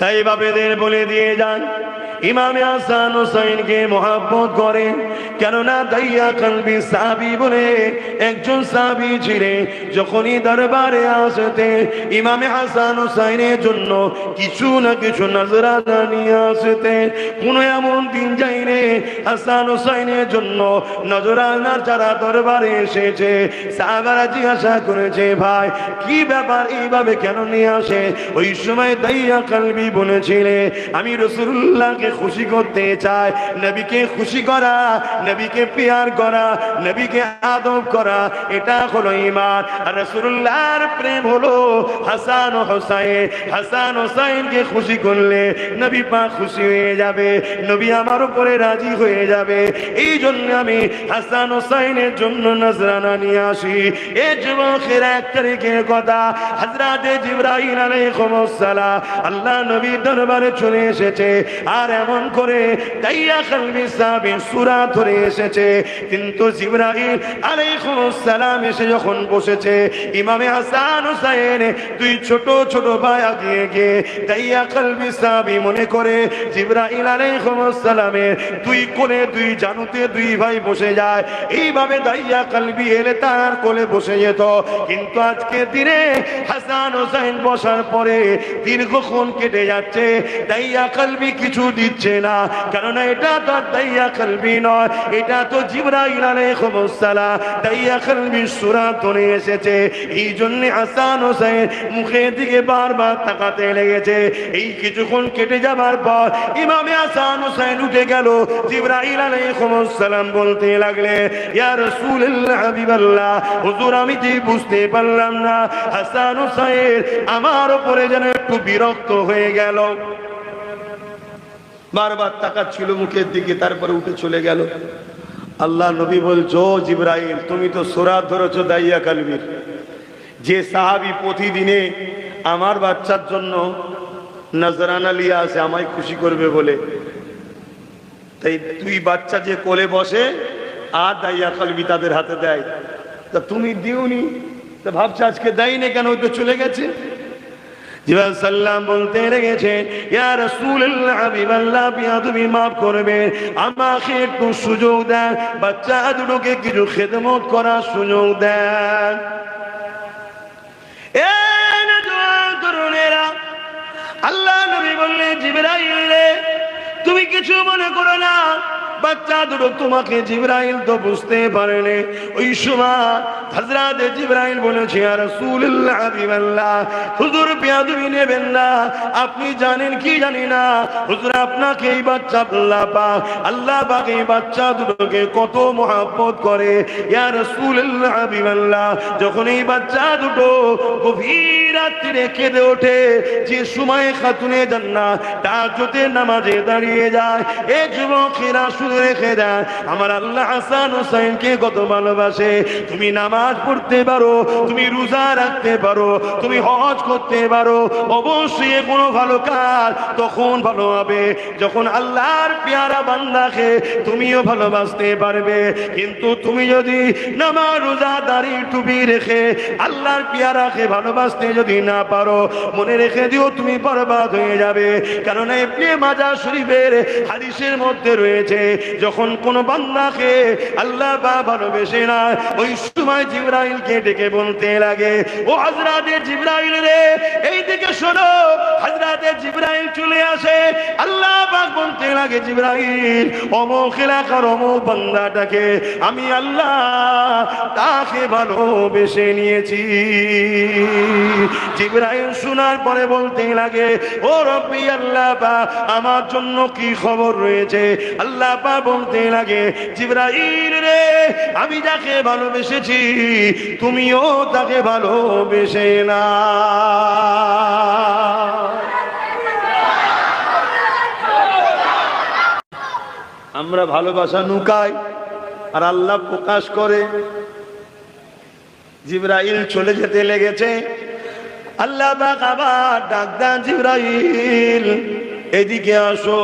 তাই বাপেদের বলে দিয়ে যান ইমামে হাসান হুসাইনকে মহব্বত করে, কেননা দাইয়া কলবি সাহাবী বলে একজন সাহাবী ছিলেন। যখনই দরবারে আসতে ইমামে হাসান হুসাইনের জন্য কিছু না কিছু নজরানা নিয়ে আসতে। কোনো এমন দিন যায়নি হাসান হুসাইনের জন্য নজরানা যারা দরবারে এসেছে সাহাবারা জিজ্ঞাসা করেছে, ভাই কি ব্যাপার, এইভাবে কেন নিয়ে আসে? ওই সময় দাইয়া কলবি বলেছিলে, আমি রাসূলুল্লাহকে খুশি করতে চাই। নবীকে খুশি করা, নবীকে প্যার করা, নবীকে আদব করা, এটা হলো ঈমান। আর রাসূলুল্লাহর প্রেম হলো হাসান ও হুসাইন। হাসান হুসাইনকে খুশি করলে নবী পাক খুশি হয়ে যাবে, নবী আমার উপরে রাজি হয়ে যাবে। এই জন্য আমি হাসান হুসাইনের জন্য নজরানা নিয়ে আসি। এই যুবকের 1 তারিখের কথা, হযরত জিবরাইল আলাইহিস সালাম আল্লাহ নবীর দরবারে চলে এসেছে। আর এমন করে দাইয়া কলবি সাহাবীর সূরা ধরে এসেছে। কিন্তু জিবরাইল আলাইহিস সালাম এসে যখন বসেছে, ইমামে হাসান হুসাইন দুই ছোট ছোট ভাই আগিয়ে গিয়ে দাইয়া কলবি সাহাবী মনে করে জিবরাইল আলাইহিস সালামের দুই কোলে দুই জানুতে দুই ভাই বসে যায়। এইভাবে দাইয়া কলবি এলে তার কোলে বসে যেত। কিন্তু আজকে দিনে হাসান হুসাইন বসার পরে দীর্ঘক্ষণ কেটে যাচ্ছে, দাইয়া কলবি কিছু দিচ্ছে না, কারণ এটা তো দাইয়া কলবি নয়, এটা তো জিবরাইল আলাইহিস সালাম দাইয়া কলবির সূরা ধরে এসেছে। এই জন্য হাসান হুসাইন মুখের দিকে বারবার তাকাতে লেগেছে। এই কিছুক্ষণ কেটে যাবার পর ইমামে হাসান হুসাইন উঠে গেল। জিবরাইল আলাইহিস সালাম বলতে লাগলে, ইয়া রাসূলুল্লাহ হাবিবাল্লাহ, হুজুর আমি তো বুঝতে পারলাম না, হাসান হুসাইন আমার উপরে যেন একটু বিরক্ত হয়ে গেল। বারবার তাকাচ্ছিল মুখের দিকে, তারপরে উঠে চলে গেল। আল্লাহ নবী বলছো, জিবরাইল তুমি তো সূরা ধরেছো দাইয়া কলবির, যে সাহাবী প্রতিদিনে আমার বাচ্চার জন্য নজরানা লিয়ে আসে আমায় খুশি করবে বলে, তাই তুই বাচ্চা যে কোলে বসে আর দাইয়া কলবি তাদের হাতে দেয়, তা তুমি দিওনি, তা ভাবছো আজকে দেয়নি কেন, ওই তো চলে গেছে। জিবরাইল সাল্লাম বলতে লেগেছে, ইয়া রাসূলুল্লাহ হাবিবাল্লাহ, তুমি মাফ করবেন, আমাকে একটু সুযোগ দেন, বাচ্চা দুটোকে কিছু খেদমত করার সুযোগ দেন। আল্লাহ নবী বললেন, জিবরাইল তুমি কিছু মনে করো না, বাচ্চা দুটো তোমাকে জিবরাইল তো বুঝতে পারেনি। ওই সময় হযরত জিবরাইল বলেছে, ইয়া রাসূলুল্লাহ হাবিবাল্লাহ, হুজুর বেয়াদবি নেবেন না, আপনি জানেন কি জানি না, হুজুর আপনাকে এই বাচ্চা আল্লাহ পাক এই বাচ্চা দুটোকে কত মহব্বত করে। ইয়া রাসূলুল্লাহ হাবিবাল্লাহ, যখন এই বাচ্চা দুটো গভীর রাত্রে কেঁদে ওঠে, যে সময় খাতুনে জান্নাত তাহাজ্জুদের নামাজে দাঁড়িয়ে যায়, এই যুবকেরা শুনে রেখে দেয় আমার আল্লাহ হাসান হুসাইনকে কত ভালোবাসে। তুমি নামাজ পড়তে পারো, তুমি রোজা রাখতে পারো, তুমি হজ করতে পারো, অবশ্যই কোনো ভালো কাজ তখন ভালো হবে যখন আল্লাহর পেয়ারা বান্দাকে তুমিও ভালোবাসতে পারবে। কিন্তু তুমি যদি নামাজ রোজা দাড়ি টুপি রেখে আল্লাহর পেয়ারাকে ভালোবাসতে যদি না পারো, মনে রেখে দিও তুমি বরবাদ হয়ে যাবে। কারণ ইবনে মাজাহ শরীফের হাদিসের মধ্যে রয়েছে, যখন কোন বান্দাকে আল্লাহ ভালোবেসে না, ওই সময় জিবরাইলকে ডেকে বলতে লাগে, ও হযরত জিবরাইল রে, এই দিকে শোনো। হযরত জিবরাইল চলে আসে, আল্লাহ পাক বলতে লাগে, জিবরাইল অমুক এলাকার অমুক বান্দাটাকে আমি আল্লাহ তাকে ভালোবেসে নিয়েছি। জিবরাইল শোনার পরে বলতে লাগে, ও রব্বি আল্লাহ পাক, আমার জন্য কি খবর রয়েছে? আল্লাহ পাক বলতে লাগে, জিবরাইল রে, আমি যাকে ভালোবেসেছি তুমিও তাকে ভালোবেসে না। আমরা ভালোবাসা নুকাই আর আল্লাহ প্রকাশ করে। জিবরাইল চলে যেতে লেগেছে, আল্লাহ পাক আবার ডাক দেন, জিবরাইল এদিকে আসো,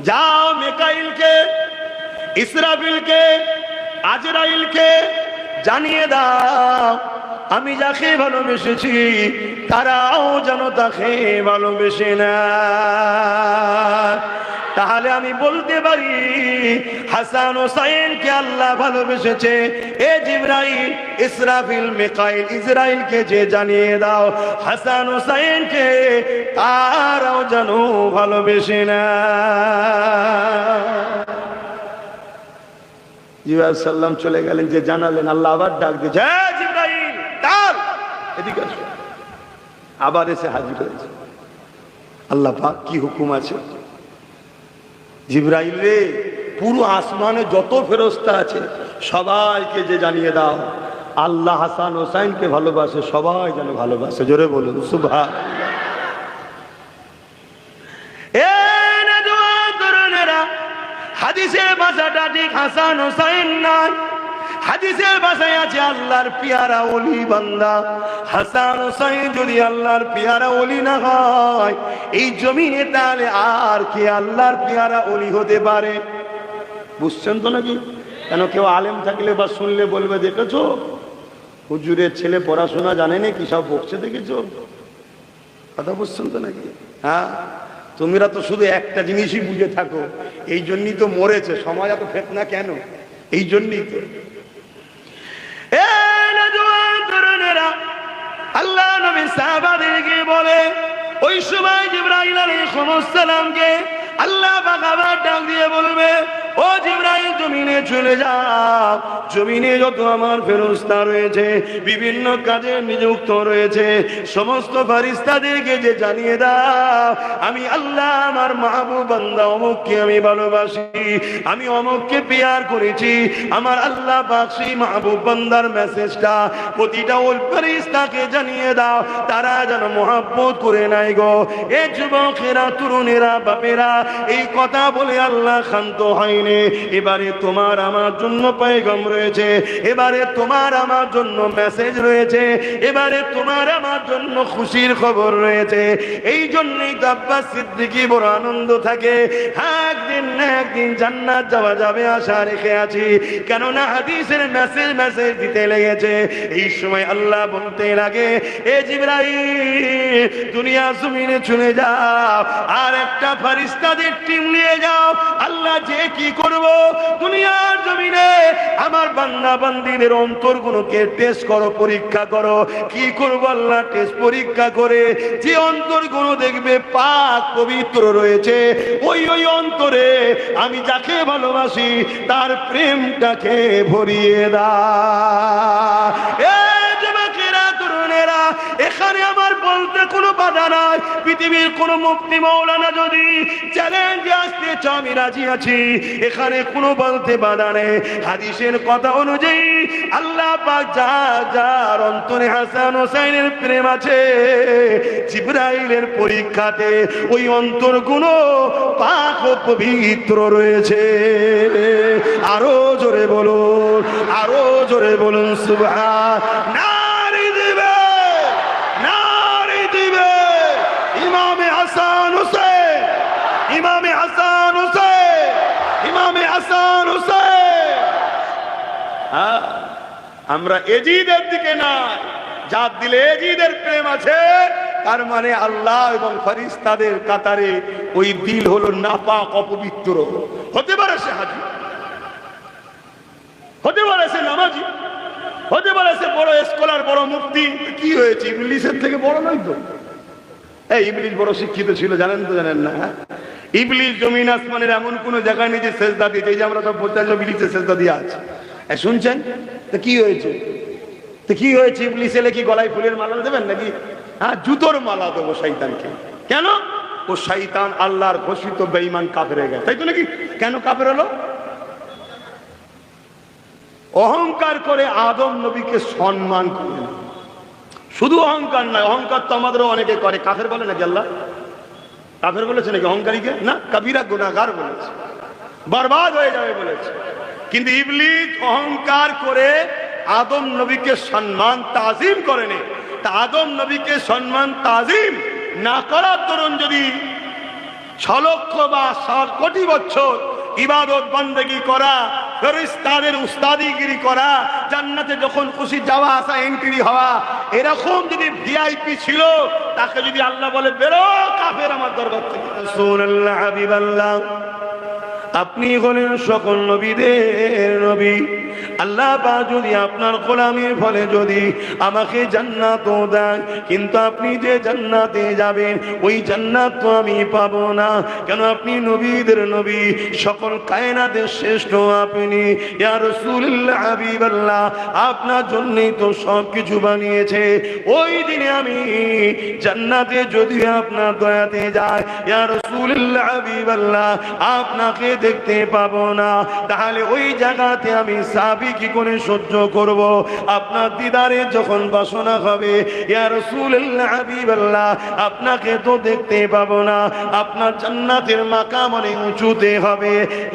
যাও মিকাইলকে, ইসরাফিলকে, আজরাইলকে জানিয়ে দাও আমি যাকে ভালোবেসেছি তারাও যেন তাকে ভালোবেসে না। তাহলে আমি বলতে পারি হাসান হোসাইনকে আল্লাহ ভালোবেসেছে। এ জিবরাইল, ইসরাফিল, মিকাইল, ইসরাইলকে যে জানিয়ে দাও হাসান হোসাইনকে তারাও যেন ভালোবেসে না। জিবরাইল সাল্লাম চলে গেলেন, যে জানালেন আল্লাহ আবার ডাক দিয়েছে, জিবরাইল তার এদিকে আসো। আবার এসে হাজির হয়েছে। আল্লাহ পাক কি হুকুম আছে? জিবরাইল রে, পুরো আসমানে যত ফেরেশতা আছে সবাইকে যে জানিয়ে দাও আল্লাহ হাসান হোসাইনকে ভালোবাসে, সবাই যেন ভালোবাসে। জোরে বলুন সুবহানাল্লাহ। এ নওজওয়ান তরুণেরা, হাদিসের ভাষাটা ঠিক হাসান হোসাইন নয়, হাদিসের ভাষায় আছে আল্লাহর পিয়ারা ওলি বান্দা। হাসান হোসাইন যদি আল্লাহর পিয়ারা ওলি না হয় এই জমিনে, তাহলে আর কি আল্লাহর পিয়ারা ওলি হতে পারে? বুঝছেন তো নাকি? কেন কেউ আলেম থাকলে বা শুনলে বলবে, দেখেছো হুজুরের ছেলে পড়াশোনা জানে না, কি সব বকছে দেখেছো? কথা বুঝছেন তো নাকি? হ্যাঁ, তোমরা তো শুধু একটা জিনিসই বুঝে থাকো, এই জন্যই তো মরেছে সমাজ এত ফেতনা কেন? এই জন্যই তো। আল্লাহ নবী সাহাবাদেরকে বলে, ওই সময় জিবরাইল আলাইহিস সালামকে আল্লাহ পাক আবার ডাক দিয়ে বলবে, ও জিবরাইল জমিনে চলে যাও, জমিনে যত আমার ফেরেশতা রয়েছে বিভিন্ন কাজে নিযুক্ত রয়েছে সমস্ত ফেরেশতাদেরকে যে জানিয়ে দাও আমি আল্লাহ আমার মাহবুব বান্দা অমুককে আমি ভালোবাসি, আমি অমুককে প্যার করেছি। আমার আল্লাহ পাক সেই মাহবুব বান্দার মেসেজটা প্রতিটা ওই ফেরেশতাকে জানিয়ে দাও, তারা যেন মহব্বত করে নাই গো। এ যুবকেরা, তরুণেরা, বাপেরা, এই কথা বলে আল্লাহ শান্ত হয়নি। এবারে তোমার আমার জন্য পয়গাম রয়েছে, এবারে তোমার আমার জন্য মেসেজ রয়েছে, এবারে তোমার আমার জন্য খুশির খবর রয়েছে। এই জন্যই তো আব্বাস সিদ্দিকী বড় আনন্দ থাকে, একদিন না একদিন জান্নাত যাওয়া যাবে আশা রেখে আছি, কেননা হাদিসের মেসেজ দিতে লেগেছে। এই সময় আল্লাহ বলতে লাগে, এ জিবরাইল দুনিয়া জমিনে চলে যাও, আর একটা ফেরেশতাদের টিম নিয়ে যাও। আল্লাহ যে কি করব, দুনিয়ার জমিনে আমার বান্দা বান্দীদের অন্তরগুলোকে টেস্ট করো, পরীক্ষা করো। কি করব আল্লাহ? টেস্ট পরীক্ষা করে যে অন্তরগুলো দেখবে পাক পবিত্র রয়েছে, ওই অন্তরে আমি যাকে ভালোবাসি তার প্রেমটাকে ভরিয়ে দাও। এখানে আমার বলতে কোনো বাধা নাই, পৃথিবীর কোন মুফতি মাওলানা যদি চ্যালেঞ্জে আসতে চাও আমি রাজি আছি, এখানে কোনো বলতে বাধা নেই। হাদিসের কথা অনুযায়ী আল্লাহ পাক যার অন্তরে হাসান হোসাইনের প্রেম আছে, জিবরাইলের পরীক্ষাতে ওই অন্তরগুলো পাক ও পবিত্র রয়েছে। আরো জোরে বলুন, আরো জোরে বলুন সুবহানাল্লাহ। ইমামে হাসান হোসেন, ইমামে হাসান হোসেন, ইমামে হাসান হোসেন। আমরা এজিদের দিকে না, যার দিলে এজিদের প্রেম আছে তার মানে আল্লাহ এবং ফেরেশতাদের কাতারে ওই দিল হলো নাপাক, অপবিত্র। হতে পারে সে হাজি, হতে পারে সে নামাজি, হতে পারে সে বড় স্কলার, বড় মুফতি। কি হয়েছে? ইবলিসের থেকে বড় নয় তো। এই ইবলিস বড় শিক্ষিত ছিল, জানেন তো জানেন না? ইবলিস জমিন আসমানের এমন কোন জায়গায় নিজে সেজদা দিয়েছে, এই যে আমরা সব বলতে ইবলিসের সেজদা দিয়ে আছে। শুনছেন তো কি হয়েছে? তো কি হয়েছে? ইবলিস এলে কি গলায় ফুলের মালা দেবেন নাকি? হ্যাঁ, জুতোর মালা দেবো শয়তানকে। কেন? ও শয়তান আল্লাহর ঘোষিত বেঈমান কাফের হয়ে গেছে, তাই তো নাকি? কেন কাফের হলো? অহংকার করে আদম নবীকে সম্মান করলেন। শুধু অহংকার নয়, অহংকার তো আমাদেরও অনেকে করে। কাফের বলে নাকি আল্লাহ? কাফের বলেছে নাকি অহংকারীকে? না, কবিরা গুনাহগার বলেছে, বরবাদ হয়ে যাবে বলেছে। কিন্তু ইবলিস অহংকার করে আদম নবীকে সম্মান তাজিম করেনি। তা আদম নবীকে সম্মান তাজিম না করার দরুন যদি 6 লক্ষ বা 7 কোটি বছর ইবাদত বন্দেগী করা ফেরেশতাদের উস্তাদিগিরি করা, জান্নাতে যখন খুশি যাওয়া আসা এন্ট্রি হওয়া, এরকম যদি ভিআইপি ছিল, তাকে যদি আল্লাহ বলে বেরো কাফের আমার দরবার থেকে। রাসূলুল্লাহ হাবিবাল্লাহ, আপনি হলেন সকল নবীদের নবী। আল্লাহ পাক যদি আপনার গোলামির ফলে যদি আমাকে জান্নাত দেন, কিন্তু আপনি যে জান্নাতে যাবেন ওই জান্নাত তো আমি পাবো না। কেন? আপনি নবীদের নবী, সকল কায়নাতের শ্রেষ্ঠ আপনি। ইয়া রাসূলুল্লাহ হাবিবাল্লাহ, আপনার জন্যই তো সব কিছু বানিয়েছে। ওই দিনে আমি জান্নাতে যদি আপনার দয়াতে যাই, ইয়া রাসূলুল্লাহ হাবিবাল্লাহ, আপনাকে দেখতে পাবো না। তাহলে ওই জায়গাতে আমি সাবি কি করে সহ্য করব? আপনার দিদারে যখন বাসনা হবে, ইয়া রাসূলুল্লাহ হাবিবাল্লাহ, আপনাকে তো দেখতে পাবো না। আপনার জান্নাতের মাকাম অনেক উঁচুতে হবে।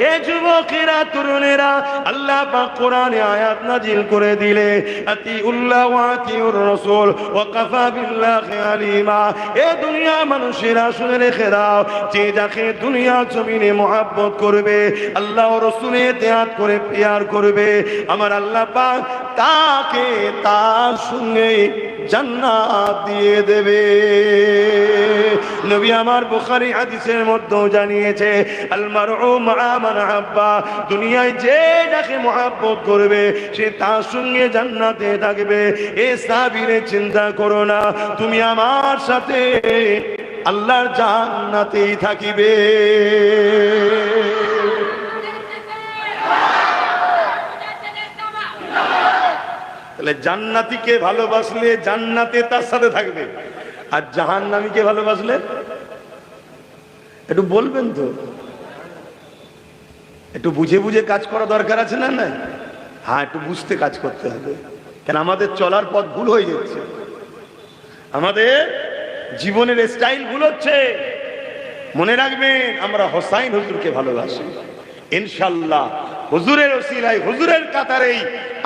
এ যুবকেরা, তরুণেরা, আল্লাহ পাক কোরআনে আয়াত নাজিল করে দিলে, আতিউল্লাহ ওয়া আতিউর রাসূল ওয়া কাফা বিল্লাহি আলিমা। এ দুনিয়া মানুষেরা শুনে রেখে দাও, যে যাকে দুনিয়া জমিনে মহব্বত করবে, আল্লাহ ও রাসূলের ইতিআত করে প্যার করবে, আমার আল্লাহ পাক তাকে তার সঙ্গে জান্নাত দিয়ে দেবে। নবী আমার বুখারী হাদিসের মধ্যে জানিয়েছে, আল মারউ মা মান আহাব্বা, দুনিয়ায় যে যাকে মহব্বত করবে সে তার সঙ্গে জান্নাতে থাকবে। এ সাহাবীরে, চিন্তা করো না, তুমি আমার সাথে আল্লাহর জান্নাতেই থাকিবে। তাহলে জান্নাতীকে ভালোবাসলে জান্নাতে তার সাথে থাকবে, আর জাহান্নামীকে ভালোবাসলে একটু বলবেন তো, একটু বুঝে বুঝে কাজ করা দরকার আছে না? না, হ্যাঁ, একটু বুঝতে কাজ করতে হবে। কেন? আমাদের চলার পথ ভুল হয়ে যাচ্ছে, আমাদের জীবনের স্টাইল ভুল হচ্ছে। মনে রাখবেন, আমরা হোসাইন হুজুরকে ভালোবাসি। ইনশাআল্লাহ হুজুরের ওসিলায়, হুজুরের কাতারেই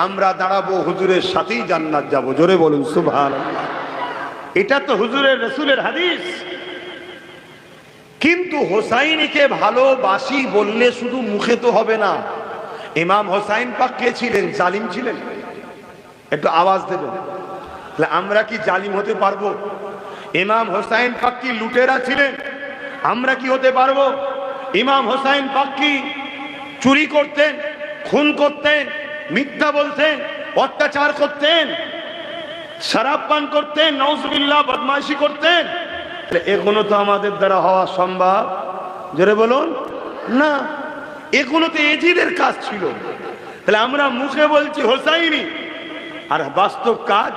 আমরা দাঁড়াবো, হুজুরের সাথেই জান্নাত যাব। জোরে বলুন সুবহানাল্লাহ। এটা তো হুজুরের রাসূলের হাদিস। কিন্তু হোসাইনকে ভালোবাসি বললে শুধু মুখে তো হবে না। ইমাম হোসাইন পাক কে ছিলেন? জালিম ছিলেন? একটু আওয়াজ দেবেন। তাহলে আমরা কি জালিম হতে পারবো? ইমাম হোসাইন পাক কি লুটেরা ছিলেন? আমরা কি হতে পারবো? ইমাম হোসাইন পাক কি চুরি করতেন, খুন করতেন, মিথ্যা বলতেন, অত্যাচার করতেন, শরাব পান করতেন, নাউজুবিল্লাহ, বদমাইশি করতেন? এগুলো তো আমাদের দ্বারা হওয়া সম্ভব, জোরে বলুন না। এগুলো তো এজিদের কাজ ছিল। তাহলে আমরা মুখে বলছি হোসাইনি, আর বাস্তব কাজ।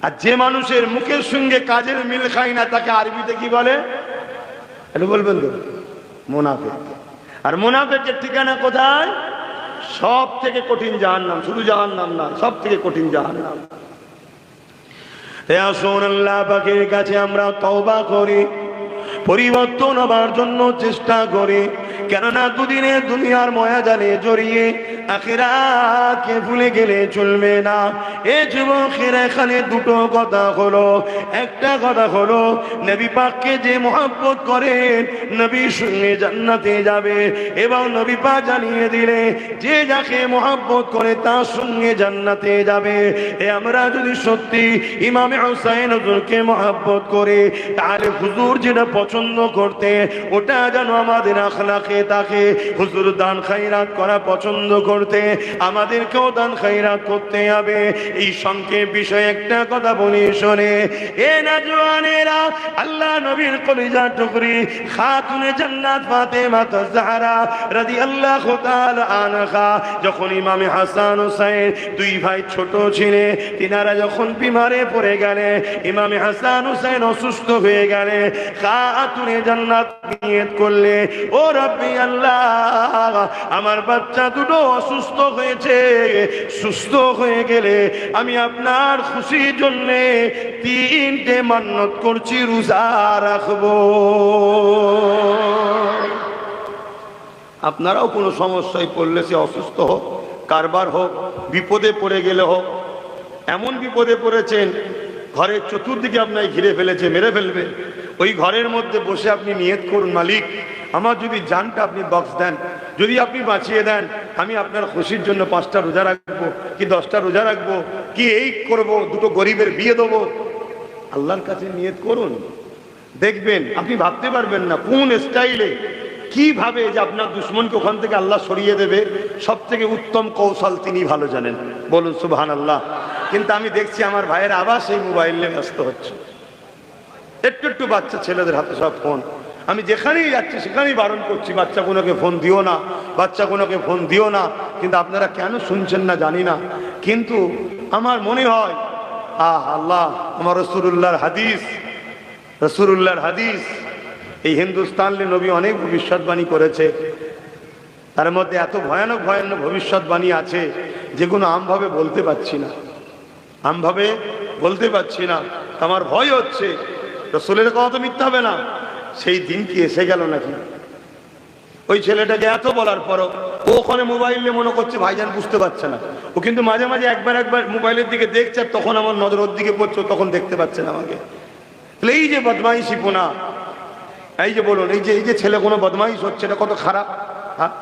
আর যে মানুষের মুখের সঙ্গে কাজের মিল খায় না, তাকে আরবিতে কি বলে? এটা বলবেন তো? মুনাফিক। আর মুনাফিকের ঠিকানা কোথায়? সব থেকে কঠিন জাহান্নাম। শুধু জাহান্নাম না, সব থেকে কঠিন জাহান্নাম। আসুন আল্লাহ পাকের কাছে আমরা তওবা করি, পরিবর্তন হবার জন্য চেষ্টা করি। কেননা দুদিনে দুনিয়ার মায়া জালে জড়িয়ে আখিরাতকে ভুলে গেলে চলবে না। এ যুবকের এখানে দুটো কথা হলো। একটা কথা হলো, নবী পাককে যে মহব্বত করেন, নবীর সঙ্গে জান্নাতে যাবে। এবং নবী পাক জানিয়ে দিলে, যে যাকে মহব্বত করে তার সঙ্গে জান্নাতে যাবে। এ আমরা যদি সত্যি ইমামে হুসাইন হুজুরকে মহব্বত করে, তাহলে হুজুর যেটা পছন্দ করতে, ওটা যেন আমাদের আখলাকে থাকে। হুজুর দান খায়রাত করা পছন্দ করতে, আমাদেরকেও দান খায়রাত করতে হবে। এই সংক্ষেপ বিষয়ে একটা কথা বলি শোনে। এ নওজওয়ানেরা, আল্লাহ নবীর কলিজা টুকরি খাতুনে জান্নাত ফাতেমা জাহরা রাদিয়াল্লাহু তাআলা আনহা, যখন ইমামে হাসান হুসাইন দুই ভাই ছোট ছিলেন, তিনারা যখন বিমারে পড়ে গেলে, ইমামে হাসান হুসাইন অসুস্থ হয়ে গেলে, খাতুনে জান্নাত নিয়ত করলে, ও রব্বি আল্লাহ, আমার বাচ্চা দুটো অসুস্থ হয়েছে, সুস্থ হয়ে গেলে আমি আপনার খুশির জন্য 3টে মান্নত করছি, রোজা রাখবো। আপনারাও কোনো সমস্যায় পড়লে, সে অসুস্থ হোক, কারবার হোক, বিপদে পড়ে গেলে হোক, এমন বিপদে পড়েছেন ঘরের চতুর্দিকে আপনাকে ঘিরে ফেলেছে, মেরে ফেলবে, ওই ঘরের মধ্যে বসে আপনি নিয়ত করুন, মালিক আমার যদি জানটা আপনি বক্স দেন, যদি আপনি বাঁচিয়ে দেন, আমি আপনার খুশির জন্য 5টা রোজা রাখবো কি 10টা রোজা রাখবো কি এই করব, দুটো গরিবের বিয়ে দেবো। আল্লাহর কাছে নিয়ত করুন, দেখবেন আপনি ভাবতে পারবেন না কোন স্টাইলে কিভাবে যে আপনার দুশ্মনকে ওখান থেকে আল্লাহ সরিয়ে দেবে। সব থেকে উত্তম কৌশল তিনি ভালো জানেন, বলুন সুবহানাল্লাহ। কিন্তু আমি দেখছি আমার ভাইয়ের আবার সেই মোবাইল নিয়ে ব্যস্ত হচ্ছে, একটু একটু বাচ্চা ছেলেদের হাতে সব ফোন। আমি যেখানেই যাচ্ছি সেখানেই বারণ করছি, বাচ্চাগুলোকে ফোন দিও না, বাচ্চাগুলোকে ফোন দিও না। কিন্তু আপনারা কেন শুনছেন না জানি না। কিন্তু আমার মনে হয় আল্লাহ, আমার রাসূলুল্লাহর হাদিস, রাসূলুল্লাহর হাদিস, এই হিন্দুস্তানে নবী অনেক ভবিষ্যৎবাণী করেছে, তার মধ্যে এত ভয়ানক ভয়ানক ভবিষ্যৎবাণী আছে যেগুলো আমভাবে বলতে পারছি না, আমভাবে বলতে পারছি না। আমার ভয় হচ্ছে রাসূলের কথা তো মিথ্যা হবে না। সেই দিন কি এসে গেল নাকি? ওই ছেলেটাকে এত বলার পরও ও ওখানে মোবাইল নিয়ে মনে করছে ভাইজান বুঝতে পারছে না। ও কিন্তু মাঝে মাঝে একবার মোবাইলের দিকে দেখছে, তখন আমার নজর ওর দিকে পড়ছে, তখন দেখতে পাচ্ছে না আমাকে। এই যে বদমাইশি পোনা, এই যে বলুন, এই যে ছেলে কোনো বদমাইশ হচ্ছে, এটা কত খারাপ। হ্যাঁ,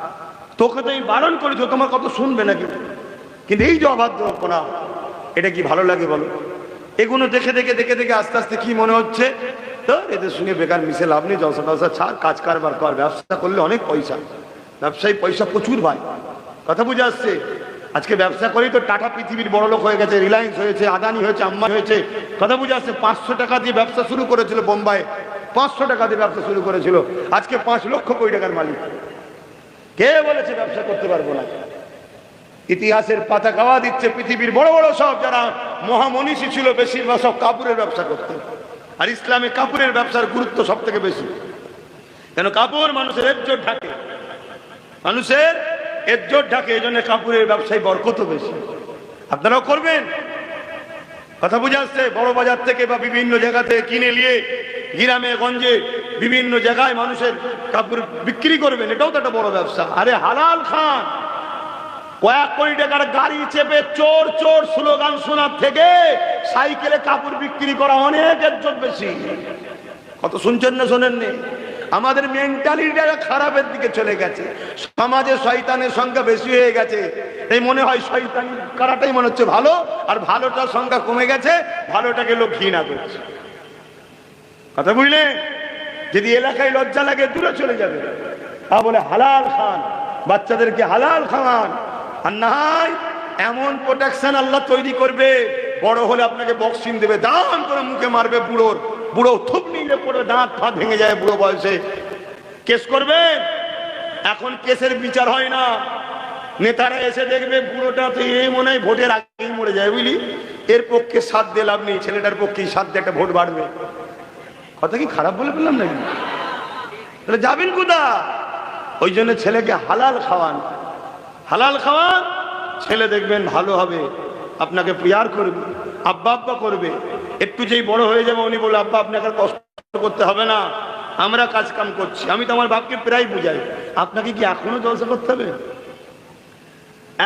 তোকে তো এই বারণ করেছো, তোমার কত শুনবে নাকি? কিন্তু এই যে অবাধ্যপনা, এটা কি ভালো লাগে বলো? এগুলো দেখে দেখে দেখে দেখে আস্তে আস্তে কি মনে হচ্ছে, তো এদের সঙ্গে বেকার মিশে লাভ নেই, জলসা টলসা ছাড়, কাজ কারবার কর, ব্যবসা করলে অনেক পয়সা, ব্যবসায়ী পয়সা প্রচুর ভাই। কথা বুঝে আসছে? আজকে ব্যবসা করেই তো টাটা পৃথিবীর বড় লোক হয়ে গেছে, রিলায়েন্স হয়েছে, আদানি হয়েছে, আম্বানি হয়েছে। কথা বুঝে আসছে? 500 টাকা দিয়ে ব্যবসা শুরু করেছিল বোম্বাই, 500 টাকা দিয়ে ব্যবসা শুরু করেছিল, আজকে 5 লক্ষ কোটি টাকার মালিক। কে বলেছে ব্যবসা করতে পারবো না? ইতিহাসের পাতা গাওয়া দিচ্ছে পৃথিবীর বড় বড় সব যারা মহামনীষী ছিল, বেশিরভাগ সব কাপড়ের ব্যবসা করতে। আর ইসলামে কাপড়ের ব্যবসার গুরুত্ব সব থেকে বেশি, কেন কাপড় মানুষের ইজ্জত ঢাকে, মানুষের ইজ্জত ঢাকে, এই জন্য কাপড়ের ব্যবসায় বরকত বেশি। আপনারাও করবেন? কথা বুঝে আসছে? বড় বাজার থেকে বা বিভিন্ন জায়গা থেকে কিনে নিয়ে গ্রামে গঞ্জে বিভিন্ন জায়গায় মানুষের কাপড় বিক্রি করবেন, এটাও তো একটা বড় ব্যবসা। আরে হালাল খান। কয়েক কোটি টাকার গাড়ি চেপে চোর চোর স্লোগান শোনার থেকে সাইকেলে কাপড় বিক্রি করা অনেক ইজ্জত বেশি। কত শুনছেন না শোনেননি? আমাদের মেন্টালিটিটা খারাপের দিকে চলে গেছে, সমাজে শয়তানের সংখ্যা বেশি হয়ে গেছে। এই মনে হয় শয়তান করাটাই মনে হচ্ছে ভালো, আর ভালোটার সংখ্যা কমে গেছে, ভালোটাকে লোক ঘৃণা করছে। কথা বুঝলে? যদি এলাকায় লজ্জা লাগে দূরে চলে যাবে। তা বলে হালাল খান, বাচ্চাদেরকে হালাল খাওয়ান। আর না হয় এমন প্রোটেকশন আল্লাহ তৈরি করবে, বড় হলে আপনাকে বক্সিং দেবে, দাম করে মুখে মারবে, বুড়ো থুপ নিলে পড়ে দাঁত ফাঁত ভেঙে যায় বুড়ো বয়সে। কেস করবে, এখন কেসের বিচার হয় না। নেতারা এসে দেখবে বুড়োটা তো এই মনে হয় ভোটের আগেই মরে যায়, বুঝলি, এর পক্ষে সাথ দিয়ে লাভ নেই, ছেলেটার পক্ষে সাথ দিয়ে একটা ভোট বাড়বে। কথা কি খারাপ বলে ফেললাম নাকি? তাহলে যাবেন কোথা? ওই জন্য ছেলেকে হালাল খাওয়ান, হালাল খাওয়ান, ছেলে দেখবেন ভালো হবে, আপনাকে প্রিয়ার করবে, আব্বা আব্বা করবে। একটু যেই বড় হয়ে যাবে উনি বলে আব্বা আপনাকে কষ্ট করতে হবে না, আমরা কাজ কাম করছি। আমি তো আমার বাপকে প্রায় বুঝাই, আপনাকে কি এখনো জলসা করতে হবে?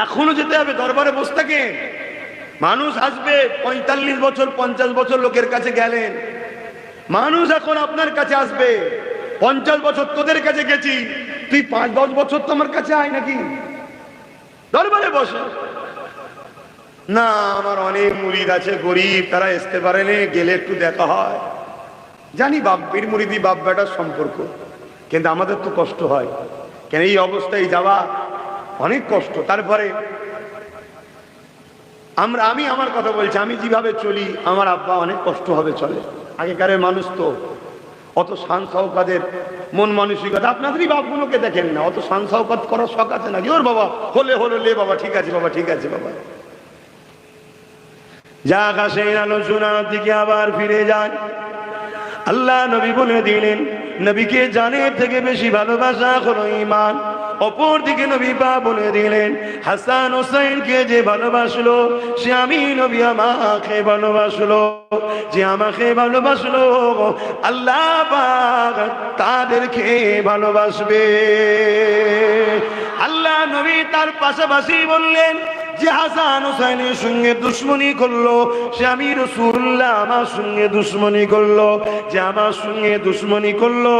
এখনো যেতে হবে দরবারে বসে থাকে? মানুষ আসবে 45 বছর 50 বছর লোকের কাছে গেলেন, মানুষ এখন আপনার কাছে আসবে। 50 বছর তোদের কাছে গেছি, তুই 5-10 বছর তো আমার কাছে আয় নাকি? দরবারে বসে না, আমার অনেক মুরিদ আছে গরিব, তারা আসতে পারেনি, গেলে একটু দেখা হয়। জানি বাপ্পির মুরিদি বাপ বেটার সম্পর্ক, কিন্তু আমাদের তো কষ্ট হয়, কেন এই অবস্থায় যাওয়া অনেক কষ্ট। তারপরে আমি আমার কথা বলছি, আমি যেভাবে চলি আমার আব্বা অনেক কষ্ট হবে চলে। আগেকারের মানুষ তো অত শান শওকাতের মন মানসিকতা, আপনাদেরই বাপগুলোকে দেখেন না, অত শান শওকাত করার শখ আছে নাকি? ওর বাবা হলে লে বাবা, ঠিক আছে বাবা, ঠিক আছে বাবা। যাক, আসেন আলোচনার দিকে আবার ফিরে যান। আল্লাহ নবী বলে দিলেন, নবীকে জানের থেকে বেশি ভালোবাসা হলো ঈমান। অপর দিকে নবী পাক বলে দিলেন, হাসান হোসেনকে যে ভালোবাসলো সে আমি নবী আমাকে ভালোবাসলো, যে আমাকে ভালোবাসলো আল্লাহ পাক তাদেরকে ভালোবাসবে। আল্লাহ নবী তার পাশাপাশি বললেন, যে হাসান হুসাইনের সঙ্গে দুশ্মনী করলো, সে আমি রাসূলুল্লাহ আমার সঙ্গে দুশ্মনী করলো, যে আমার সঙ্গে দুশ্মনী করলো,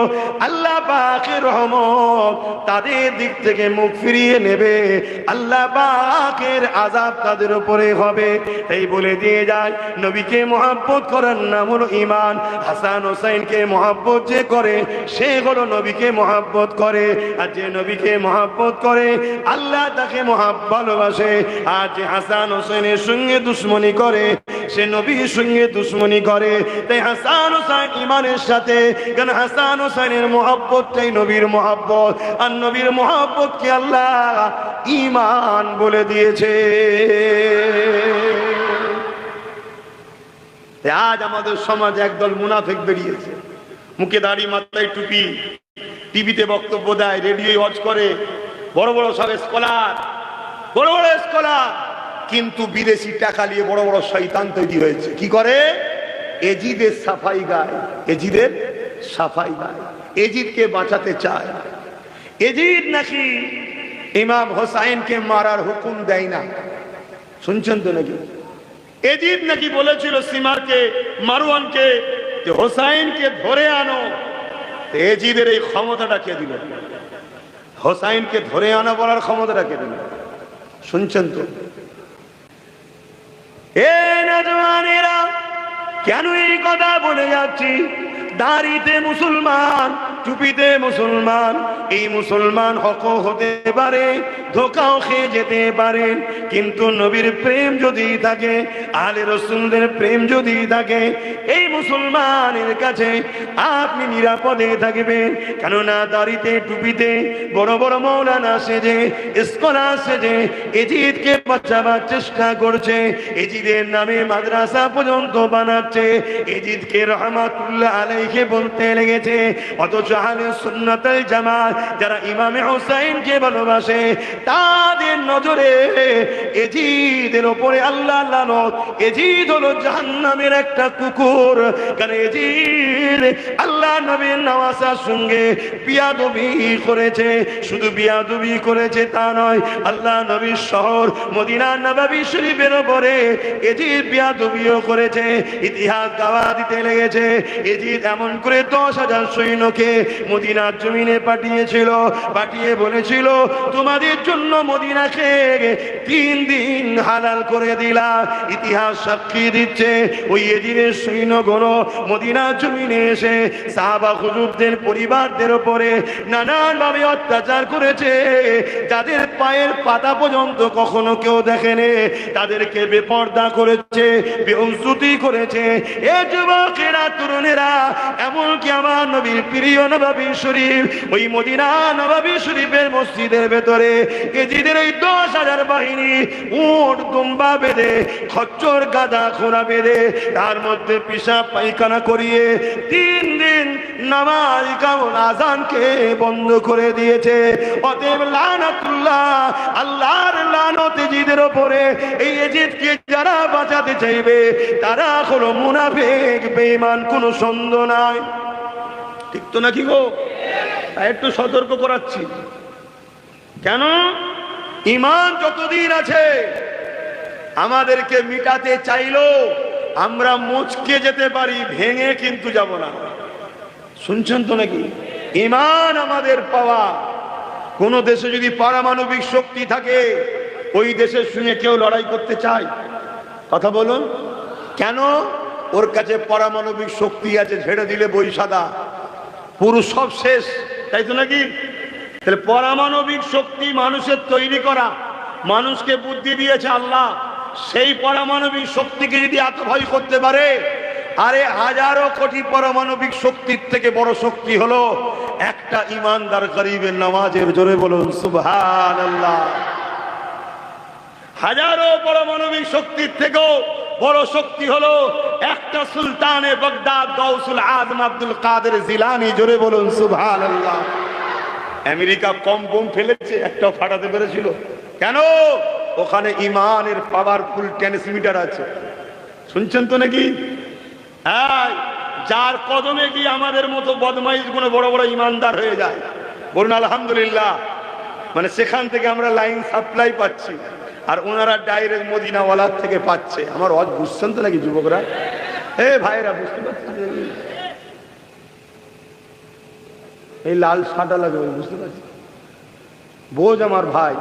আল্লাহ পাকের রহমত তাদের দিক থেকে মুখ ফিরিয়ে নেবে, আল্লাহ পাকের আযাব তাদের উপরে হবে। এই বলে দিয়ে যায় নবীকে মহব্বত করার নাম হলো ঈমান। হাসান হুসাইনকে মহব্বত যে করে সে হলো নবীকে মহব্বত করে, আর যে নবীকে মহব্বত করে আল্লাহ তাকে ভালোবাসে। আর যে হাসান হুসাইনের সঙ্গে দুশ্মনী করে সে নবীর সঙ্গে দুশ্মনী করে। তাই হাসান হুসাইন ঈমানের সাথে, কারণ হাসান হুসাইনের মহব্বতটাই নবীর মহব্বত, আর নবীর মহব্বতকে আল্লাহ ঈমান বলে দিয়েছে। আজ আমাদের সমাজে একদল মুনাফিক বেরিয়েছে, মুখে দাড়ি মাথায় টুপি, টিভিতে বক্তব্য দেয়, রেডিও ওয়াচ করে, বড় বড় সব স্কলার, বড় বড় স্কলার, কিন্তু বিদেশি টাকা নিয়ে বড় বড় শয়তান তৈরি হয়েছে। কি করে? এজিদের সাফাই গায়, এজিদের সাফাই গায়, এজিদকে বাঁচাতে চায়। এজিদ নাকি ইমাম হোসাইনকে মারার হুকুম দেয় না, শুনছেন তো নাকি? এজিদ নাকি বলেছিল সিমারকে, মারওয়ানকে যে হোসাইনকে ধরে আনো। এজিদের এই ক্ষমতাটা কে দিল? হোসাইনকে ধরে আনা বলার ক্ষমতাটা কে দিল? শুনছেন তো? এ নওজওয়ানেরা, কেন এই কথা বলে যাচ্ছি? দাড়িতে মুসলমান, টুপিতে মুসলমান, এই মুসলমান হক হতে পারে, ধোকাও খেয়ে যেতে পারেন, কিন্তু নবীর প্রেম যদি থাকে, আলে রাসূলদের প্রেম যদি থাকে, এই মুসলমানের কাছে আপনি নিরাপদে থাকবেন। কেননা দাড়িতে টুপিতে বড় বড় মাওলানা সেজে, স্কলার সেজে এজিদকে বাঁচাবার চেষ্টা করছে, এজিদের নামে মাদ্রাসা পর্যন্ত বানাচ্ছে, এজিদকে রহমাতুল্লাহ আলাইহি বলতে লেগেছে। অথচ আহলে সুন্নাত ওয়াল জামাত যারা ইমামে হুসাইনকে ভালোবাসে, তাদের নজরে এজিদের উপরে আল্লাহ লানত। এজিদ হলো জাহান্নামের একটা কুকুর, কারণ এজিদ আল্লাহ নবীর নওয়াসার সঙ্গে বিয়াদবি করেছে। শুধু বিয়াদবি করেছে তা নয়, আল্লাহ নবীর শহর মদিনা নববী শরীফের উপরে এজিদ বিয়াদবিও করেছে। ইতিহাস গাওয়া দিতে লেগেছে, এজিদ এমন করে 10,000 সৈন্যকে মদিনার জমিনে পাঠিয়েছিল, পাঠিয়ে বলেছিল তোমাদের জন্য মদিনাকে 3 দিন হালাল করে দিলাম। ইতিহাস সাক্ষী দিচ্ছে ওই এজিদের সৈন্যগণ মদিনার জমিনে এসে সাহাবা হুজুরদের পরিবারদের উপরে নানান ভাবে অত্যাচার করেছে। যাদের পায়ের পাতা পর্যন্ত কখনো কেউ দেখেনি তাদেরকে বেপর্দা করেছে, বেউজ্জতি করেছে। এ যুবকেরা, তরুণেরা, এমনকি আমার নবীর প্রিয় নববী শরীফ, ওই মদিনা নববী শরীফের মসজিদের ভেতরে এজিদের এই 10,000 বাহিনী উট দুম্বা বেঁধে, খচ্চর গাদা খোরা বেঁধে, তার মধ্যে পিশাব পায়খানা করিয়ে 3 দিন নামাজ কামন আজানকে বন্ধ করে দিয়েছে। অতএব লানাতুল্লাহ, আল্লাহর লানত এজিদের উপরে। এই এজিদকে যারা বাঁচাতে চাইবে তারা হলো মুনাফিক, বেঈমান, কোনো সন্দেহ নাই। ঠিক তো নাকি গো? একটু সতর্ক করাচ্ছি। কেন? ঈমান যতদিন আছে আমাদেরকে মিটাতে চাইলো আমরা মুচকে যেতে পারি, ভেঙে কিন্তু যাব না। শুনছেন তো নাকি? ঈমান আমাদের পাওয়া। কোন দেশে যদি পারমাণবিক শক্তি থাকে, ওই দেশের সঙ্গে কেউ লড়াই করতে চায়? কথা বলুন। কেন? ওর কাছে পারমাণবিক শক্তি আছে, ঝেড়ে দিলে বই সাদা, পুরুষ সব শেষ, তাই তো নাকি? তাহলে পারমাণবিক শক্তি মানুষের তৈরি করা, মানুষকে বুদ্ধি দিয়েছে আল্লাহ। সেই পারমাণবিক শক্তিকে যদি এত ভয় করতে পারে, আরে হাজারো কোটি পারমাণবিক শক্তির থেকে বড় শক্তি হলো একটা ইমানদার গরিবের নামাজের। জোরে বলুন সুবহানাল্লাহ। হাজারো পারমাণবিক শক্তির থেকেও বড় শক্তি হলো একটা সুলতানে বাগদাদ গাউসুল আজম আব্দুল কাদের জিলানী। জোরে বলুন সুবহানাল্লাহ। আমেরিকা কম বোম ফেলেছে, একটাও ফাটাতে পেরেছিল? কেন? ওখানে ইমানের পাওয়ারফুল ট্রান্সমিটার আছে। শুনছেন তো নাকি? হ্যাঁ, যার কদমে গিয়ে আমাদের মতো বদমাইশ গুলো বড় বড় ইমানদার হয়ে যায়। বলুন আলহামদুলিল্লাহ। মানে সেখান থেকে আমরা লাইন সাপ্লাই পাচ্ছি। আর ওনারা ডাইরেক্ট মদিনাওয়ালার থেকে পাচ্ছে। আমার ওয়াজ বুঝছেন তো নাকি যুবকরা? ভাইরা বুঝতে পারছেন? এই লাল শাটা লাগবে, বুঝতে পারছি। বোঝ আমার ভাই,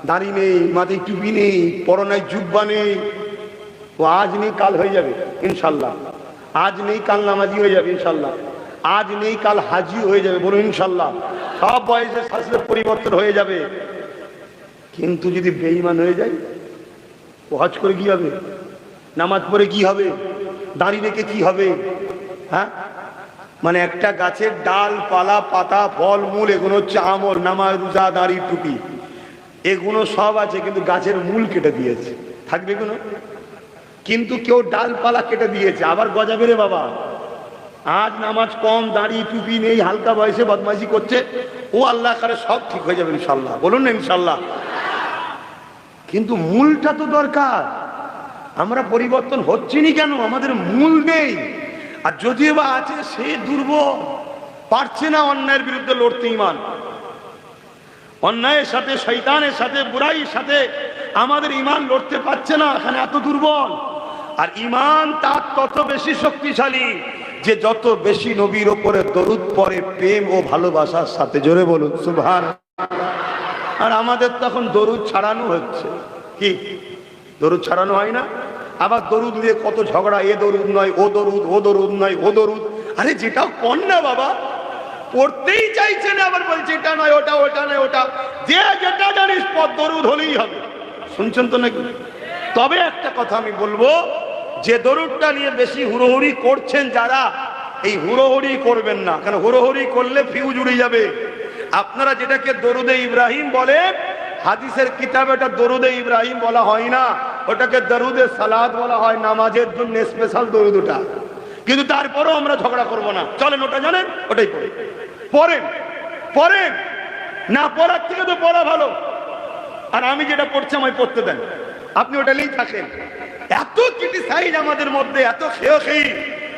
দাড়ি নেই, মাথায় টুপি নেই, পরনায় জুব্বা নেই, ও আজ নেই কাল হয়ে যাবে ইনশাল্লাহ। আজ নেই কাল নামাজি হয়ে যাবে ইনশাল্লাহ। আজ নেই কাল হাজি হয়ে যাবে, বলুন ইনশাল্লাহ। সব বয়সে শাস্ত্রের পরিবর্তন হয়ে যাবে। কিন্তু যদি বেঈমান হয়ে যায়, ও হজ করে কি হবে? নামাজ পড়ে কি হবে? দাঁড়িয়ে রেখে কি হবে? হ্যাঁ, মানে একটা গাছের ডাল, পালা, পাতা, ফল, মূল, এগুলো হচ্ছে আমল। নামাজ, রোজা, দাড়ি, টুপি, এগুলো সব আছে, কিন্তু গাছের মূল কেটে দিয়েছে। থাকবে কোনো? কিন্তু কেউ ডালপালা কেটে দিয়েছে, আবার গজাবে রে বাবা। আজ নামাজ কম, দাড়ি টুপি নেই, হালকা বয়সে বদমাইশি করছে, ও আল্লাহ করে সব ঠিক হয়ে যাবে ইনশাল্লাহ, বলুন না ইনশাল্লাহ। কিন্তু মূলটা তো দরকার। আমরা পরিবর্তন হচ্ছিনি কেন? আমাদের মূল নেই। আর যদিও বা আছে, সে দুর্বল, পারছে না অন্যায়ের বিরুদ্ধে লড়তে। ইমান, অন্যায়ের সাথে, শয়তানের সাথে, বুরাইয়ের সাথে আমাদের ইমান লড়তে পারছে না, এখানে এত দুর্বল। আর ইমান তার তত বেশি শক্তিশালী যে যত বেশি নবীর ওপরে দরুদ পড়ে প্রেম ও ভালোবাসার সাথে। জোরে বলুন সুবহানাল্লাহ। আর আমাদের তখন দরুদ ছাড়ানো হচ্ছে। কি দরুদ ছাড়ানো হয় না? আবার দরুদ নিয়ে কত ঝগড়া, এ দরুদ নয় ও দরুদ, ও দরুদ নয় ও দরুদ। আরে যেটাও পড় না বাবা, পড়তেই চাইছে না, আবার বলছে এটা নয় ওটা, ওটা নয় ওটা। যে যেটা জানিস পদ দরুদ হলেই হবে। শুনছেন তো নাকি? তবে একটা কথা আমি বলবো, যে দরুদটা নিয়ে বেশি হুড়োহুড়ি করছেন যারা, এই হুড়োহুড়ি করবেন না, কারণ হুড়োহুড়ি করলে ফিউজ উড়ে যাবে। আপনারা যেটাকে দরুদে ইব্রাহিম বলে, হাদিসের কিতাবে ওটা দরুদে ইব্রাহিম বলা হয় না, ওটাকে দরুদে সালাত বলা হয়। নামাজের জন্য স্পেশাল দরুদ ওটা। কিন্তু তারপরেও আমরা ঝগড়া করবো না। চলেন ওটা জানেন, ওটাই পড়ে পড়েন, পড়েন না, পড়ার থেকে তো পড়া ভালো। আর আমি যেটা পড়ছি আমায় পড়তে দেন, আপনি ওটা নিয়েই থাকেন। এত ক্রিটিসাইজ আমাদের মধ্যে, এত খেয়ে খেয়ে,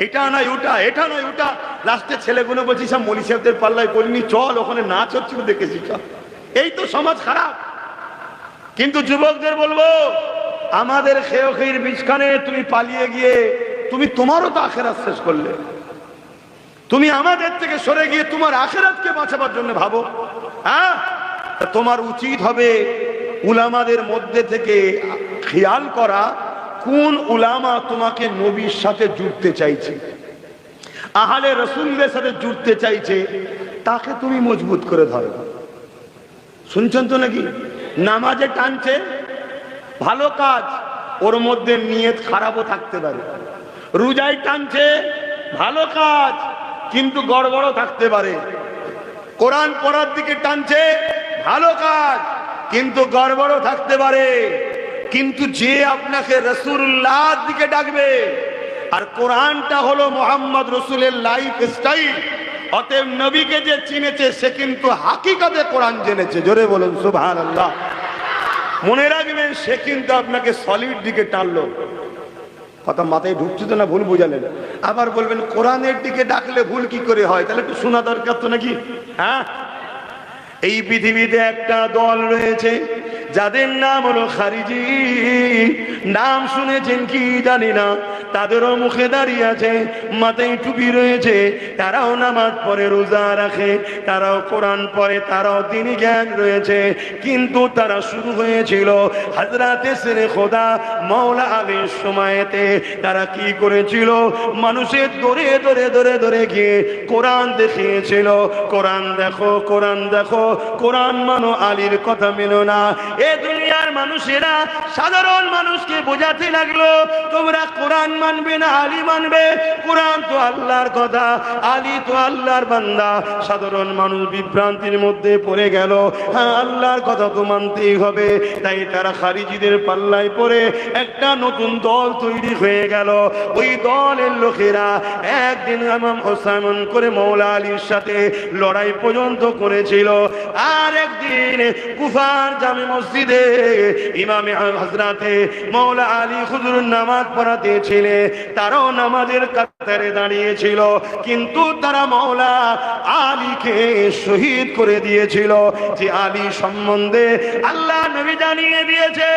এটা নয় ওটা, এটা নয় ওটা। লাস্টে ছেলেগুলো বলছি সব মলি সাহেবদের পাল্লায় বলিনি, চল ওখানে নাচ হচ্ছিল দেখেছি, চল। এই তো সমাজ খারাপ। কিন্তু যুবকদের বলবো, আমাদের খেয়ে খেয়ের বিছখানে তুমি পালিয়ে গিয়ে তুমি তোমারও তো আখেরাত শেষ করলে। তুমি আমাদের থেকে সরে গিয়ে তোমার আখেরাতকে বাঁচাবার জন্য ভাবো। হ্যাঁ, তোমার উচিত হবে উলামাদের মধ্যে থেকে খেয়াল করা, কোন উলামা তোমাকে নবীর সাথে জুড়তে চাইছে, আহলে রাসূলদের সাথে জুড়তে চাইছে, তাকে তুমি মজবুত করে ধরো। শুনছেন তো নাকি? নামাজে টানছে, ভালো কাজ, ওর মধ্যে নিয়ত খারাপও থাকতে পারে। রোজায় টানছে, ভালো কাজ, কিন্তু গড়বড়ও থাকতে পারে। কোরআন পড়ার দিকে টানছে, ভালো কাজ, কিন্তু গড়বড়ও থাকতে পারে। কিন্তু যে আপনাকে রাসূলুল্লাহর দিকে ডাকবে, আর কোরআনটা হলো মুহাম্মদ রাসূলের লাইফ স্টাইল, অতএব নবীকে যে চিনেছে সে কিন্তু হাকিকতে কোরআন জেনেছে। জোরে বলুন সুবহানাল্লাহ। মনে রাখবেন, সে কিন্তু আপনাকে সলিড দিকে টানলো। কথা মাথায় ঢুকছে তো না? ভুল বুঝালেন। আবার বলবেন কোরআনের দিকে ডাকলে ভুল কি করে হয়? তাহলে একটু শোনা দরকার তো নাকি? হ্যাঁ, এই পৃথিবীতে একটা দল রয়েছে যাদের নাম হলো খারিজি। নাম শুনেছেন কি জানি না, তাদেরও মুখে দাঁড়িয়ে আছে, মাথায় টুপি রয়েছে, তারাও নামাজ পড়ে, রোজা রাখে, তারাও কোরআন পড়ে, তারাও দ্বীনি জ্ঞান রয়েছে। কিন্তু তারা শুরু হয়েছিল হযরতে শেরে খোদা মাওলা আলীর সময়তে। তারা কি করেছিল? মানুষের ধরে ধরে ধরে ধরে গিয়ে কোরআন দেখিয়েছিল, কোরআন দেখো, কোরআন দেখো, কোরআন মানো, আলীর কথা মেনো না। এ দুনিয়ার মানুষেরা সাধারণ মানুষকে বোঝাতে লাগলো, তোমরা কোরআন মানবে না আলী মানবে? কোরআন তো আল্লাহর কথা, আলী তো আল্লাহর বান্দা। সাধারণ মানুষ বিভ্রান্তির মধ্যে পড়ে গেল। হ্যাঁ, আল্লাহর কথা তো মানতেই হবে। তাই তারা খারিজিদের পাল্লায় পড়ে একটা নতুন দল তৈরি হয়ে গেল। ওই দলের লোকেরা একদিন ইমাম হোসেন করে মাওলা আলীর সাথে লড়াই পর্যন্ত করেছিল। আর একদিন কুফার জামে মসজিদ মসজিদে ইমামে হযরতে মাওলা আলী হুজুর নামাজ পড়াতেছিলে, তারাও নামাজের কাতারে দাঁড়িয়েছিল, কিন্তু তারা মাওলা আলীকে শহীদ করে দিয়েছিল। যে আলী সম্বন্ধে আল্লাহ নবী জানিয়ে দিয়েছে,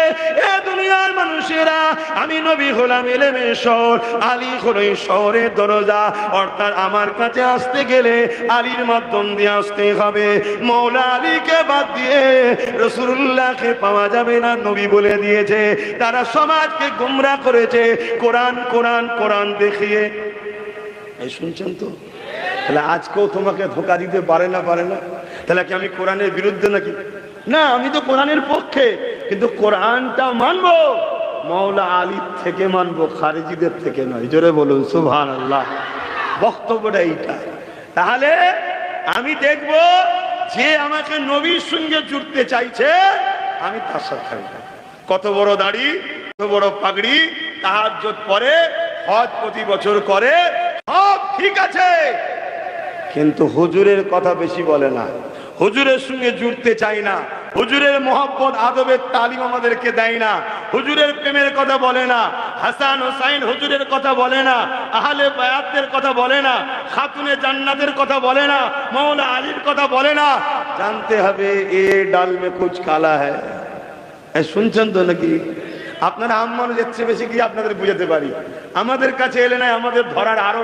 এ দুনিয়ার মানুষেরা, আমি নবী হলাম ইলমের শহর, আলী হলো এই শহরের দরজা। অর্থাৎ আমার কাছে আসতে গেলে আলীর মাধ্যম দিয়ে আসতে হবে। মাওলা আলীকে বাদ দিয়ে রাসূলুল্লাহকে পাওয়া যাবে না, নবী বলে দিয়েছে। তারা সমাজকে গোমরাহ করেছে কোরআন কোরআন কোরআন দেখিয়ে। এই শুনছেন তো? তাহলে আজকেও তোমাকে ধোঁকা দিতে পারে না, পারে না? তাহলে কি আমি কোরআনের বিরুদ্ধে নাকি? না, আমি তো কোরআনের পক্ষে, কিন্তু কোরআনটা মানবো মাওলা আলীর থেকে মানবো, খারিজিদের থেকে নয়। জোরে বলুন সুবহানাল্লাহ। বক্তব্যটা এইটা। তাহলে আমি দেখবো যে আমাকে নবীর সঙ্গে জুড়তে চাইছে, আমি তার সাথে থাকবো। কত বড় দাড়ি, কত বড় পাগড়ি, তাহাজ্জুদ পড়ে, হজ প্রতি বছর করে, সব ঠিক আছে, কিন্তু হুজুরের কথা বেশি বলে না, হুজুরের সঙ্গে জুড়তে চাই না, হুজুরের মোহাব্বত আদবের তালিম আমাদেরকে দেয় না, হুজুরের প্রেমের কথা বলে না, হাসান হোসাইন হুজুরের কথা বলে না, আহলে বায়াতের কথা বলে না, খাতুনে জান্নাতের কথা বলে না, মাওলা আলীর কথা বলে না। জানতে হবে এ ডাল মে কুছ কালা হ্যায়। শুনছেন তো নাকি? আপনারা আম্মানো যাচ্ছে বেশি কি আপনাদের বুঝাতে পারি? আমাদের কাছে এলে নাই, আমাদের ধরার আরো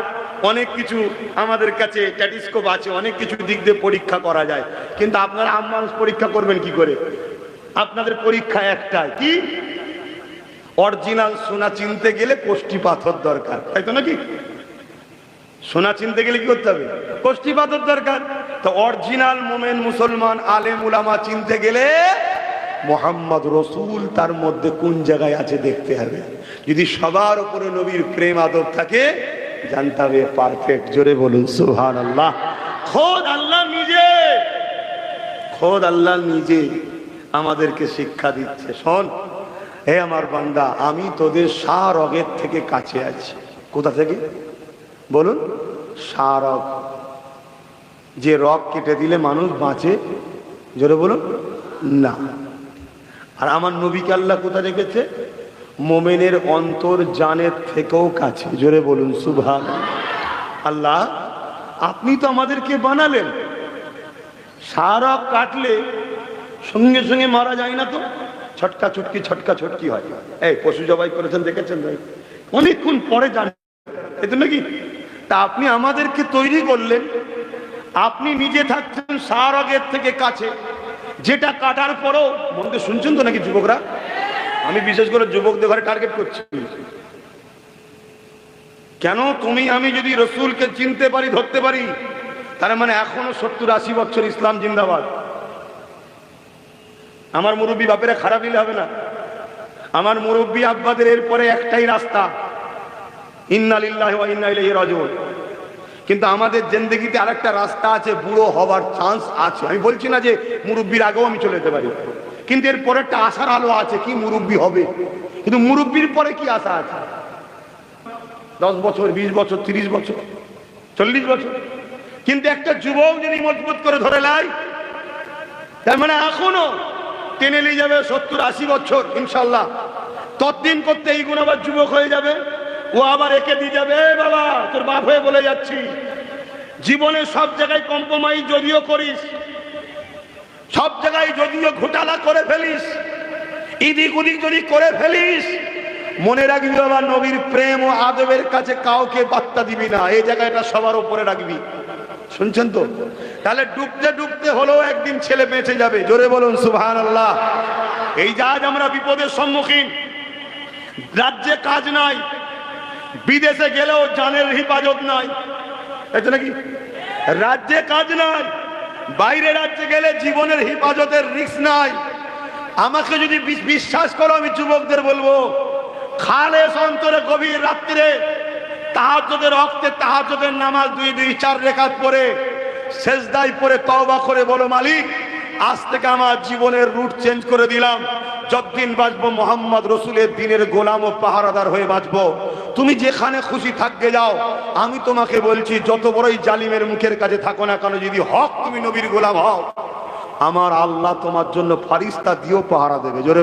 অনেক কিছু আমাদের কাছে স্ট্যাটিস্কোপ আছে, অনেক কিছু দিক দিয়ে পরীক্ষা করা যায়, কিন্তু আপনারা আম্মানুষ পরীক্ষা করবেন কি করে? আপনাদের পরীক্ষা একটাই, কি? অরিজিনাল সোনা চিনতে গেলে কোষ্ঠী পাথর দরকার, তাই তো নাকি? সোনা চিনতে গেলে কি করতে হবে? কোষ্ঠী পাথর দরকার। তো অরিজিনাল মোমেন মুসলমান আলেম উলামা চিনতে গেলে মোহাম্মদ রসুল তার মধ্যে কোন জায়গায় আছে দেখতে হবে। যদি সবার উপরে নবীর প্রেম আদব থাকে, জানতে হবে পারফেক্ট। জোরে বলুন সুবহানাল্লাহ। খোদ আল্লাহ নিজে, খোদ আল্লাহ নিজে আমাদেরকে শিক্ষা দিচ্ছে। শোন হে আমার বান্দা, আমি তোদের শাহরগের থেকে কাছে আছি। কোথা থেকে বলুন? শাহরগ। যে রগ কেটে দিলে মানুষ বাঁচে, জোরে বলুন না। আর আমার নবীকে আল্লাহ কোথা রেখেছে? মোমেনের অন্তর জানের থেকেও কাছে। জোরে বলুন সুবহানাল্লাহ। আল্লাহ আপনি তো আমাদেরকে বানালেন, শাহরগ কাটলে সঙ্গে সঙ্গে মারা যায় না তো, ছটকা ছটকি ছটকা ছটকি হয়। এই পশু জবাই করেছেন, দেখেছেন ভাই? অনেকক্ষণ পরে জানেন, এই তো নাকি? তা আপনি আমাদেরকে তৈরি করলেন, আপনি নিজে থাকছেন শাহরগের থেকে কাছে, যেটা কাটার পরও, মনকে শুনছেন তো নাকি যুবকরা? আমি বিশেষ করে যুবকদের ঘরে টার্গেট করছি। কেন? তুমি আমি যদি রসুলকে চিনতে পারি, ধরতে পারি, তার মানে এখনো 70-80 বছর ইসলাম জিন্দাবাদ। আমার মুরব্বী বাপেরা খারাপ দিলে হবে না। আমার মুরব্বী আব্বাদের এরপরে একটাই রাস্তা, ইন্না লিল্লাহি ওয়া ইন্না ইলাইহি রাজিউন। কিন্তু আমাদের জিন্দেগিতে আরেকটা রাস্তা আছে, বুড়ো হবার চান্স আছে। আমি বলছি না যে মুরব্বীর আগেও আমি চলে যেতে পারি, কিন্তু এর পরে একটা আশার আলো আছে, কি মুরব্বী হবে। কিন্তু মুরব্বীর পরে কি আশা আছে? 10 বছর, 20 বছর, 30 বছর, 40 বছর। কিন্তু একটা যুবক যদি মজবুত করে ধরে লাই, তার মানে এখনো টেনে নিয়ে যাবে 70-80 বছর ইনশাল্লাহ। ততদিন করতে এই গুণ আবার যুবক হয়ে যাবে, ও আবার একে দিয়ে যাবে, বাবা তোর বাপ হয়ে বলে যাচ্ছি। জীবনে সব জায়গায় কম্প্রোমাইজ যদিও করিস, সব জায়গায় যদিও ঘোটালা করে ফেলিস, ইদিক উদিক যদি করে ফেলিস, মনে রাখবি বাবা নবীর প্রেম ও আদবের কাছে কাউকে পাত্তা দিবি না, এই জায়গাটা সবার উপরে রাখবি। শুনছেন তো? তাহলে ডুবতে ডুবতে হলেও একদিন ছেলে বেঁচে যাবে। জোরে বলুন সুবহানাল্লাহ। এই যে আজ আমরা বিপদের সম্মুখীন, রাজ্যে কাজ নাই, বিদেশে গেলেও জানের হেফাজত নাই, তাই তো নাকি? রাজ্যে কাজ নাই, বাইরে রাজ্যে গেলে জীবনের হেফাজতের রিস্ক নাই। আমাকে যদি বিশ্বাস করো, আমি যুবকদের বলবো, খালেস অন্তরে গভীর রাত্রে তাহাজ্জুদের ওয়াক্তে তাহাজ্জুদের নামাজ 2-4 রাকাত পড়ে সেজদায় পড়ে তওবা করে বলো, মালিক আজ থেকে আমার জীবনের রুট চেঞ্জ করে দিলাম, যতদিন বাঁচবো মোহাম্মদ রসুলের দিনের গোলাম ও পাহারাদার হয়ে বাঁচবো। তুমি যেখানে খুশি থাকতে যাও, আমি তোমাকে বলছি যত বড়ই জালিমের মুখের কাছে থাকো না কেন, যদি হক তুমি নবীর গোলাম হও, আমার আল্লাহ তোমার জন্য ফারিস্তা দিয়েও পাহারা দেবে। জোরে